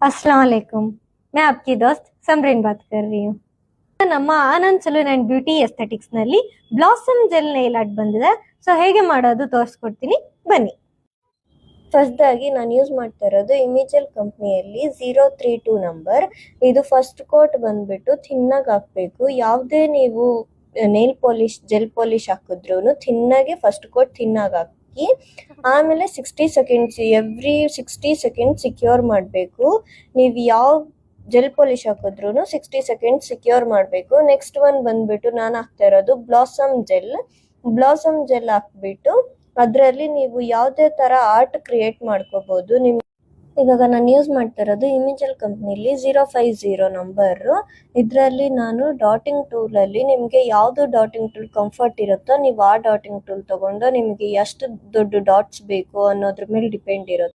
अस्सलाम वालेकुम। मैं आपकी दोस्त समरीन बात कर रही हूँ। ನಮ್ಮ Anand salon and beauty aesthetics ನಲ್ಲಿ ಬ್ಲಾಸಮ್ ಜೆಲ್ ನೈಲ್ ಆರ್ಟ್ ಬಂದಿದೆ. ಸೊ ಹೇಗೆ ಮಾಡೋದು ತೋರಿಸ್ಕೊಡ್ತೀನಿ, ಬನ್ನಿ. ಫಸ್ಟ್ ಆಗಿ ನಾನು ಯೂಸ್ ಮಾಡ್ತಾ ಇರೋದು ಇಮಿಜೆಲ್ ಕಂಪ್ನಿಯಲ್ಲಿ 032 ನಂಬರ್. ಇದು ಫಸ್ಟ್ ಕೋಟ್ ಬಂದ್ಬಿಟ್ಟು ಥಿನ್ನಾಗಿ ಹಾಕ್ಬೇಕು. ಯಾವುದೇ ನೀವು ನೇಲ್ ಪಾಲಿಶ್ ಜೆಲ್ ಪಾಲಿಶ್ ಹಾಕಿದ್ರು ಥಿನ್ನಾಗಿ ಫಸ್ಟ್ ಕೋಟ್ ಥಿನ್ನಾಗಿ ಹಾಕಿ, ಆಮೇಲೆ 60 ಸೆಕೆಂಡ್ಸ್ ಎವ್ರಿ 60 ಸೆಕೆಂಡ್ಸ್ ಸಿಕ್ಯೂರ್ ಮಾಡಬೇಕು. ನೀವು ಯಾವ ಜೆಲ್ ಪಾಲಿಶ್ ಹಾಕಿದ್ರು 60 ಸೆಕೆಂಡ್ಸ್ ಸಿಕ್ಯೂರ್ ಮಾಡಬೇಕು. ನೆಕ್ಸ್ಟ್ ಒನ್ ಬಂದ್ಬಿಟ್ಟು ನಾನು ಹಾಕ್ತಾ ಇರೋದು ಬ್ಲಾಸಮ್ ಜೆಲ್ ಹಾಕ್ಬಿಟ್ಟು ಅದರಲ್ಲಿ ನೀವು ಯಾವುದೇ ತರ ಆರ್ಟ್ ಕ್ರಿಯೇಟ್ ಮಾಡ್ಕೋಬಹುದು. ಇವಾಗ ನಾನು ಯೂಸ್ ಮಾಡ್ತಾ ಇರೋದು ಇಮಿಜೆಲ್ ಕಂಪ್ನಿಲಿ 050 ನಂಬರ್. ಇದರಲ್ಲಿ ನಾನು ಡಾಟಿಂಗ್ ಟೂಲ್ ಅಲ್ಲಿ ನಿಮಗೆ ಯಾವ್ದು ಡಾಟಿಂಗ್ ಟೂಲ್ ಕಂಫರ್ಟ್ ಇರುತ್ತೋ ನೀವು ಆ ಡಾಟಿಂಗ್ ಟೂಲ್ ತಗೊಂಡು ನಿಮಗೆ ಎಷ್ಟು ದೊಡ್ಡ ಡಾಟ್ಸ್ ಬೇಕು ಅನ್ನೋದ್ರ ಮೇಲೆ ಡಿಪೆಂಡ್ ಇರುತ್ತೆ.